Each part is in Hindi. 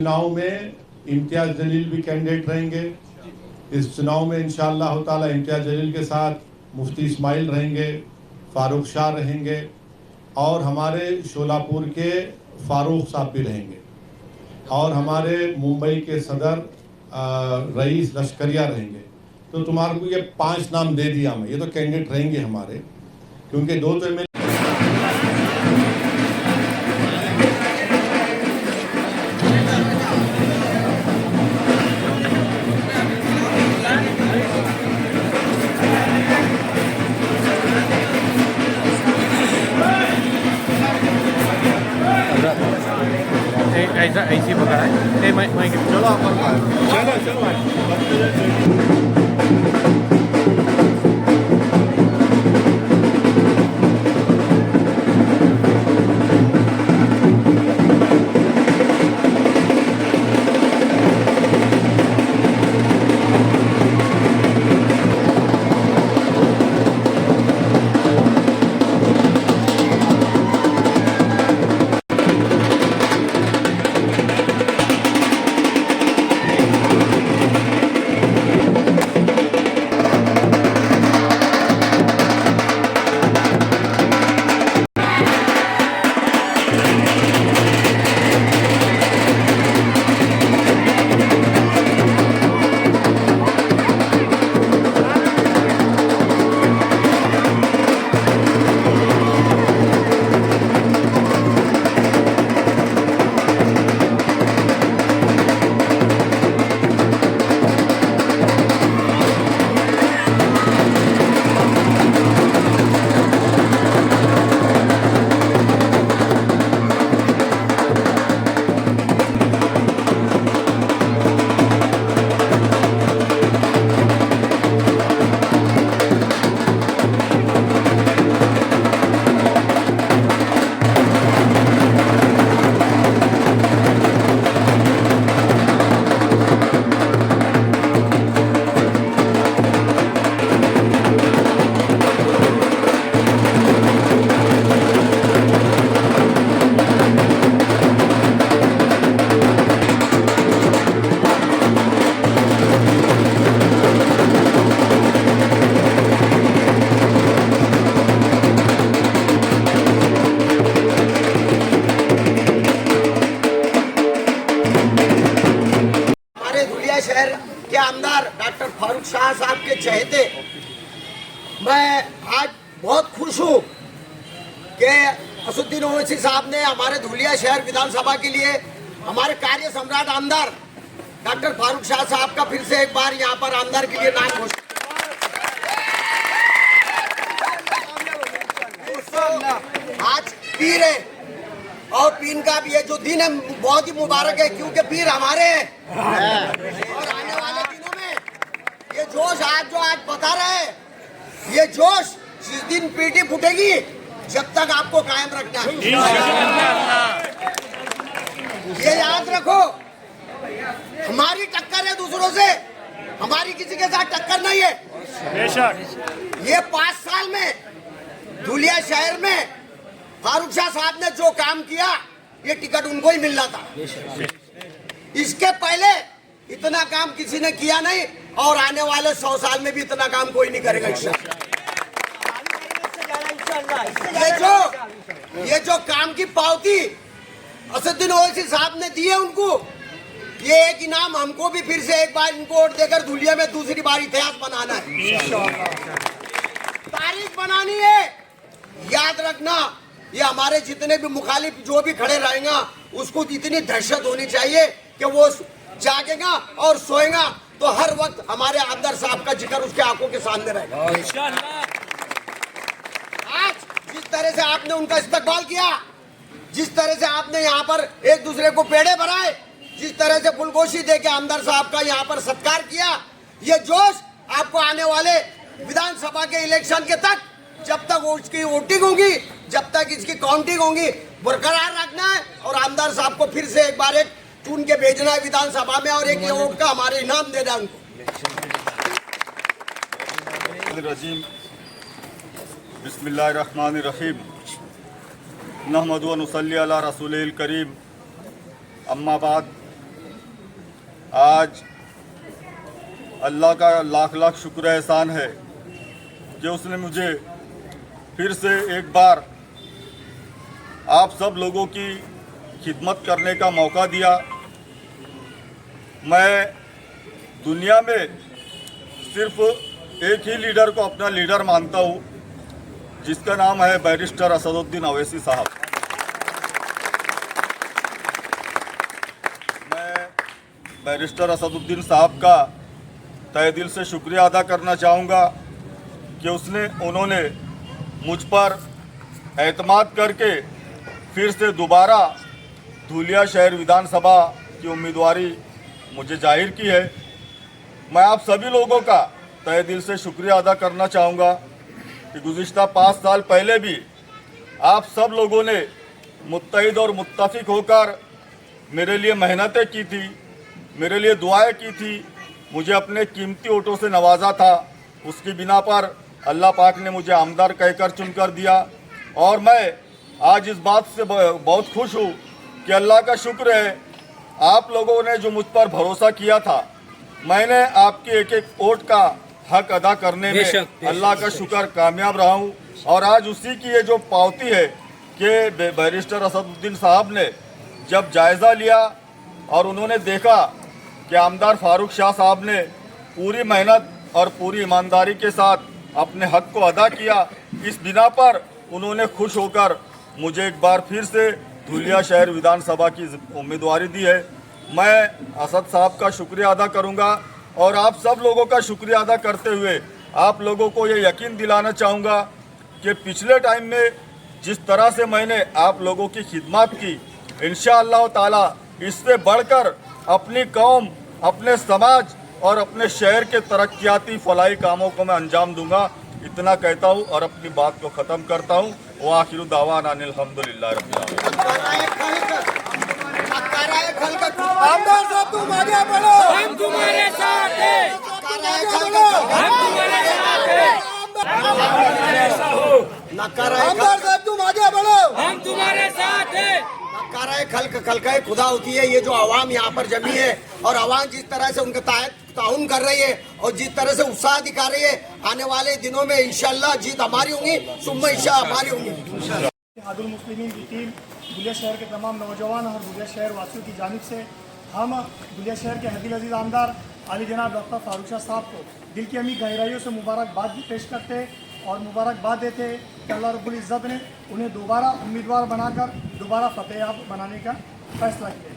चुनाव में इम्तियाज जलील भी कैंडिडेट रहेंगे। इस चुनाव में इंशाअल्लाह ताला इम्तियाज जलील के साथ मुफ्ती इस्माइल रहेंगे, फारूक शाह रहेंगे और हमारे शोलापुर के फारूक साहब भी रहेंगे और हमारे मुंबई के सदर रईस लश्करिया रहेंगे। तो तुम्हारे को ये 5 नाम दे दिया मैं, ये तो कैंडिडेट रहेंगे हमारे, क्योंकि 2 तो एमएलए ऐसा ऐसी पकड़ा है। मैं चलो आप चलो शहर के आमदार डॉक्टर फारूक शाह साहब के चहेते मैं आज बहुत खुश हूँ कि असुद्दीन ओवैसी साहब ने हमारे धुलिया शहर विधानसभा के लिए हमारे कार्य सम्राट आमदार डॉक्टर फारूक शाह साहब का फिर से एक बार यहाँ पर आमदार के लिए नाम घोषित। आज पीर है और पीर का भी ये जो दिन है बहुत ही मुबारक है, क्योंकि पीर हमारे हैं और आने वाले दिनों में ये जोश आज बता रहे हैं, ये जोश जिस दिन पीटी फूटेगी जब तक आपको कायम रखना है। ये याद रखो, हमारी टक्कर है दूसरों से, हमारी किसी के साथ टक्कर नहीं है। बेशक ये 5 साल में धुलिया शहर में फारूक शाह साहब ने जो काम किया, ये टिकट उनको ही मिलना था। इसके पहले इतना काम किसी ने किया नहीं और आने वाले 100 साल में भी इतना काम कोई नहीं करेगा। ये जो काम की पावती असुद्दीन ओवैसी साहब ने दी है उनको, ये एक इनाम हमको भी फिर से एक बार इनको वोट देकर धुलिया में दूसरी बार इतिहास बनाना है, तारीख बनानी है। याद रखना, ये हमारे जितने भी मुखालिफ जो भी खड़े रहेगा उसको इतनी दहशत होनी चाहिए कि वो जागेगा और सोएगा तो हर वक्त हमारे आमदार साहब का जिक्र उसके आंखों के सामने रहेगा। आज जिस तरह से आपने उनका इस्तकबाल किया, जिस तरह से आपने यहाँ पर एक दूसरे को पेड़े भराए, जिस तरह से फुलगोशी दे के आमदार साहब का यहाँ पर सत्कार किया, ये जोश आपको आने वाले विधानसभा के इलेक्शन के तक, जब तक उसकी वोटिंग होगी, जब तक इसकी काउंटिंग होगी, बरकरार रखना है और आमदार साहब को फिर से एक बार एक चुन के भेजना है विधानसभा में और एक वोट का हमारे इनाम देना उनको। बिस्मिल्लाहिर्रहमानिर्रहीम नहमदु व नुसल्ली अला रसूलिल करीम अम्मा बाद आज अल्लाह का लाख लाख शुक्र एहसान है कि उसने मुझे फिर से एक बार आप सब लोगों की खिदमत करने का मौका दिया। मैं दुनिया में सिर्फ एक ही लीडर को अपना लीडर मानता हूँ, जिसका नाम है बैरिस्टर असदुद्दीन अवैसी साहब। मैं बैरिस्टर असदुद्दीन साहब का तहे दिल से शुक्रिया अदा करना चाहूँगा कि उन्होंने मुझ पर एतमाद करके फिर से दोबारा धुलिया शहर विधानसभा की उम्मीदवारी मुझे जाहिर की है। मैं आप सभी लोगों का तहे दिल से शुक्रिया अदा करना चाहूँगा कि गुज़िश्ता 5 साल पहले भी आप सब लोगों ने मुत्तहिद और मुत्तफिक होकर मेरे लिए मेहनतें की थी, मेरे लिए दुआएं की थी, मुझे अपने कीमती वोटों से नवाजा था। उसकी बिना पर अल्लाह पाक ने मुझे आमदार कहकर चुनकर दिया और मैं आज इस बात से बहुत खुश हूँ कि अल्लाह का शुक्र है, आप लोगों ने जो मुझ पर भरोसा किया था, मैंने आपके एक एक वोट का हक अदा करने में अल्लाह का शुक्र कामयाब रहा हूँ। और आज उसी की ये जो पावती है कि बैरिस्टर असदुद्दीन साहब ने जब जायज़ा लिया और उन्होंने देखा कि आमदार फारूक शाह साहब ने पूरी मेहनत और पूरी ईमानदारी के साथ अपने हक को अदा किया, इस बिना पर उन्होंने खुश होकर मुझे एक बार फिर से धुलिया शहर विधानसभा की उम्मीदवारी दी है। मैं असद साहब का शुक्रिया अदा करूंगा और आप सब लोगों का शुक्रिया अदा करते हुए आप लोगों को ये यकीन दिलाना चाहूँगा कि पिछले टाइम में जिस तरह से मैंने आप लोगों की खिदमत की, इंशाअल्लाह ताला इससे बढ़कर अपनी कौम, अपने समाज और अपने शहर के तरक्याती फलाही कामों को मैं अंजाम दूंगा। इतना कहता हूँ और अपनी बात को ख़त्म करता हूँ। व आखिरु दावाना अनिल हम्दुलिल्लाह रब्बिल आमदार साहब तुम आगे बढ़ो, हम तुम्हारे साथ हैं, हम तुम्हारे साथ हैं। आमदार साहब तुम आगे बढ़ो, हम तुम्हारे साथ हैं। नकारा खलका खुदा होती है। ये जो आवाम यहाँ पर जमी है और आवाम जिस तरह से उनका ताउन कर रही है और जिस तरह से उत्साह दिखा रही है, आने वाले दिनों में इंशाल्लाह जीत हमारी होंगी, सुम्मा इंशाअल्लाह हमारी होंगी। इत्तेहादुल मुस्लिमीन की टीम धुलिया शहर के तमाम नौजवान और धुलिया शहर वासियों की जानिब से हम धुलिया शहर के हदील अजीज़ आमदार आली जनाब डॉक्टर फारूक शाह साहब को दिल की अमी गहराइयों से मुबारकबाद भी पेश करते और मुबारकबाद देते कि अल्लाह रब्बुल इज़्ज़त ने उन्हें दोबारा उम्मीदवार बनाकर दोबारा फतेहयाब बनाने का फैसला किया।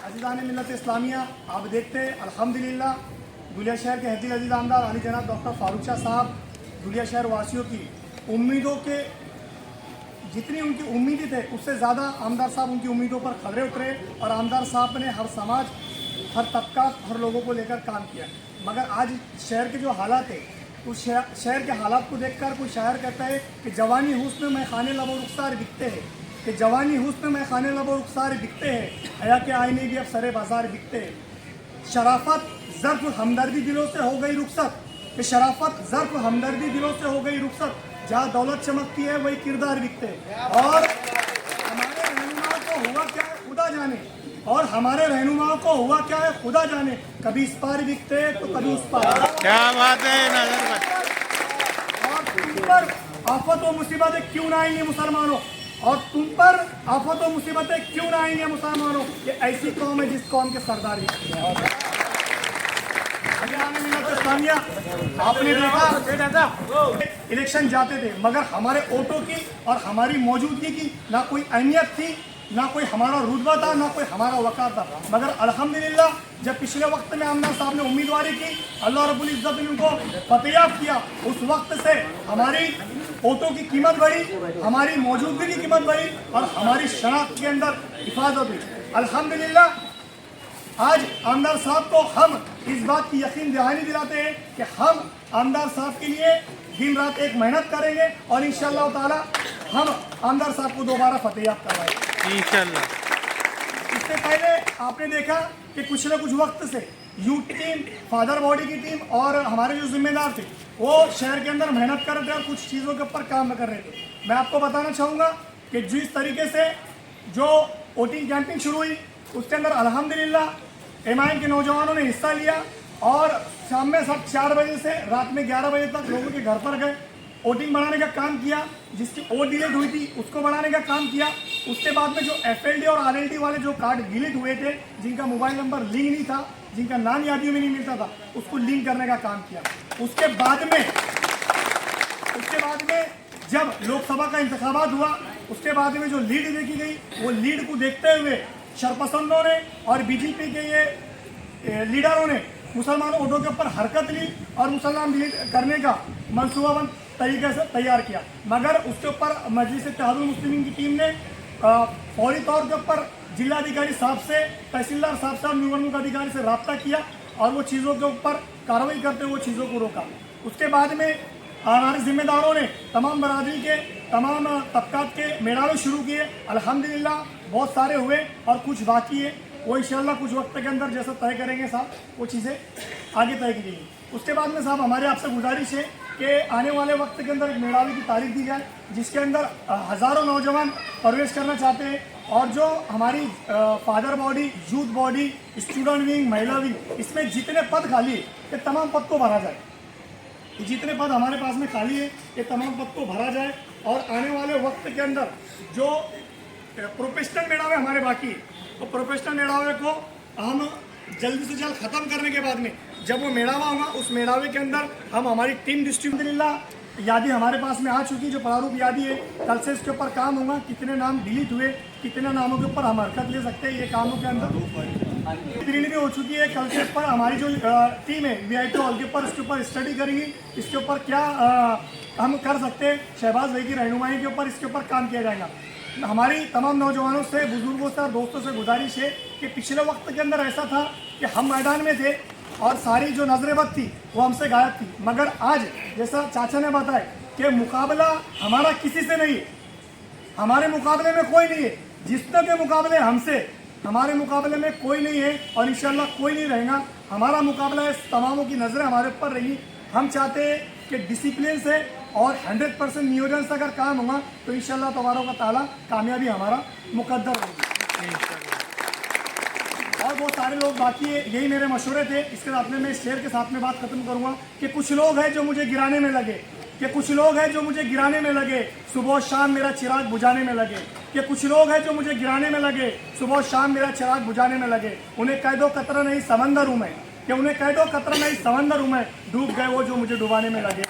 अज़ीज़ान मिल्लत इस्लामिया, आप देखते अल्हम्दुलिल्लाह धुलिया शहर के हदील अजीज़ आमदार आली जनाब डॉक्टर फारूक शाह साहब धुलिया शहर वासियों की उम्मीदों के जितनी उनकी उम्मीदें थे उससे ज़्यादा आमदार साहब उनकी उम्मीदों पर खरे उतरे और आमदार साहब ने हर समाज, हर तबका, हर लोगों को लेकर काम किया। मगर आज शहर के जो हालात है, उस शहर के हालात को देखकर कोई शायर कहता है कि जवानी हुस्न में खाने लबो रुखसार बिकते हैं, कि जवानी हुस्न में खाने लबो रुखसार बिकते हैं, हया के आईने भी अब सरे बाजार बिकते हैं। शराफत ज़र्फ़ हमदर्दी दिलों से हो गई रुखसत, कि शराफत ज़र्फ़ हमदर्दी दिलों से हो गई रुखसत, जहाँ दौलत चमकती है वही किरदार बिकते हैं। और हमारे रहनुमाओं को हुआ क्या है खुदा जाने, और हमारे रहनुमाओं को हुआ क्या है खुदा जाने, कभी इस पार बिकते तो कभी उस पार। क्या बात है नजर भाई। और तुम पर आफत व मुसीबतें क्यों ना आएंगी मुसलमानों, और तुम पर आफत व मुसीबतें क्यों ना आएंगी मुसलमानों, ये ऐसी कौम है जिस कौम के सरदार बिकते हैं। आपने देखा इलेक्शन जाते थे मगर हमारे वोटों की और हमारी मौजूदगी की ना कोई अहमियत थी, ना कोई हमारा रुतबा था, ना कोई हमारा वक़ार था। मगर अल्हम्दुलिल्लाह जब पिछले वक्त में आमदार साहब ने उम्मीदवारी की, अल्लाह रब्बुल इज़्ज़त ने उनको फतेहयाब किया, उस वक्त से हमारी वोटों की कीमत बढ़ी, हमारी मौजूदगी की कीमत बढ़ी और हमारी शनाख्त के अंदर हिफाजत हुई। अल्हम्दुलिल्लाह आज आमदार साहब को हम इस बात की यकीन दहानी दिलाते हैं कि हम आमदार साहब के लिए दिन रात एक मेहनत करेंगे और इंशाअल्लाह ताला हम आमदार साहब को दोबारा फतेहयाब करवाएंगे इंशाअल्लाह। इससे पहले आपने देखा कि कुछ न कुछ वक्त से यूथ टीम, फादर बॉडी की टीम और हमारे जो जिम्मेदार थे वो शहर के अंदर मेहनत कर रहे थे और कुछ चीज़ों के ऊपर काम कर रहे थे। मैं आपको बताना चाहूँगा कि जिस तरीके से जो वोटिंग कैंपिंग शुरू हुई उसके अंदर अल्हम्दुलिल्लाह एमआईएम के नौजवानों ने हिस्सा लिया और शाम में सब 4 बजे से रात में 11 बजे तक लोगों के घर पर गए, वोटिंग बढ़ाने का काम किया, जिसकी वोट डिलीट हुई थी उसको बढ़ाने का काम किया। उसके बाद में जो एफएलडी और आरएलडी वाले जो कार्ड डिलीट हुए थे, जिनका मोबाइल नंबर लिंक नहीं था, जिनका नाम यादियों में नहीं मिलता था, उसको लिंक करने का काम किया। उसके बाद में जब लोकसभा का इंतखाबात हुआ, उसके बाद में जो लीड देखी गई, वो लीड को देखते हुए शरपसंदों ने और बीजेपी के ये लीडरों ने मुसलमान वोटों के ऊपर हरकत ली और मुसलमान डिलीट करने का मनसूबाबंद तरीके से तैयार किया। मगर उसके ऊपर मजलिस इत्तेहादुल मुस्लिमीन की टीम ने फौरी तौर के ऊपर जिलाधिकारी साहब से, तहसीलदार साहब से, निवडणूक अधिकारी से रब्ता किया और वो चीज़ों के ऊपर कार्रवाई करते हुए वो चीज़ों को रोका। उसके बाद में हमारे जिम्मेदारों ने तमाम बरादरी के तमाम तबकात के मेड़ावे शुरू किए। अल्हम्दुलिल्लाह बहुत सारे हुए और कुछ बाकी है, वो इंशाल्लाह कुछ वक्त के अंदर जैसा तय करेंगे साहब, वो चीज़ें आगे तय की जाएंगी। उसके बाद में साहब हमारे आपसे गुजारिश है कि आने वाले वक्त के अंदर एक मेड़ावे की तारीख दी जाए, जिसके अंदर हज़ारों नौजवान प्रवेश करना चाहते हैं और जो हमारी father body, youth body, student wing, महिला विंग, इसमें जितने पद खाली है ये तमाम पद को भरा जाए। जितने पद हमारे पास में खाली है ये तमाम पद को भरा जाए और आने वाले वक्त के अंदर जो प्रोफेशनल मेड़ावे हमारे बाकी है, तो प्रोफेशनल मेड़ावे को हम जल्दी से जल्द ख़त्म करने के बाद में जब वो मेड़ावा होगा, उस मेड़ावे के अंदर हम हमारी टीम डिस्ट्रीब्यूट यादी हमारे पास में आ चुकी, जो प्रारूप यादी है, कल से इसके ऊपर काम होगा। कितने नाम डिलीट हुए, कितने नामों के ऊपर हम हरकत ले सकते हैं, ये कामों के अंदर ड्रिल भी हो चुकी है। कल के ऊपर हमारी जो टीम है वीआईपी हॉल के ऊपर इसके ऊपर स्टडी करेंगी, इसके ऊपर क्या हम कर सकते हैं, शहबाज भाई की रहनुमाई के ऊपर इसके ऊपर काम किया जाएगा। हमारी तमाम नौजवानों से, बुजुर्गों से और दोस्तों से गुजारिश है कि पिछले वक्त के अंदर ऐसा था कि हम मैदान में थे और सारी जो नजरें बद थी वो हमसे गायब थी, मगर आज जैसा चाचा ने बताया कि मुकाबला हमारा किसी से नहीं है, हमारे मुकाबले में कोई नहीं है, जिसने के मुकाबले हमसे, हमारे मुकाबले में कोई नहीं है और इंशाल्लाह कोई नहीं रहेगा। हमारा मुकाबला है, तमामों की नज़रें हमारे ऊपर रहेंगी। हम चाहते हैं कि डिसिप्लिन से और 100% नियोजन से अगर काम होगा तो इंशाल्लाह तबारक व तआला कामयाबी हमारा मुकद्दर होगी। और बहुत सारे लोग बाकी है, यही मेरे मशवरे थे। इसके साथ में मैं शेर के साथ में बात खत्म करूंगा कि कुछ लोग हैं जो मुझे गिराने में लगे, कि कुछ लोग हैं जो मुझे गिराने में लगे, सुबह शाम मेरा चिराग बुझाने में लगे, कि कुछ लोग हैं जो मुझे गिराने में लगे, सुबह शाम मेरा चिराग बुझाने में लगे। उन्हें कह दो कतरा नहीं समंदर हूँ मैं, कि उन्हें कह दो कतरा नहीं समंदर हूँ मैं, डूब गए वो जो मुझे डुबाने में लगे।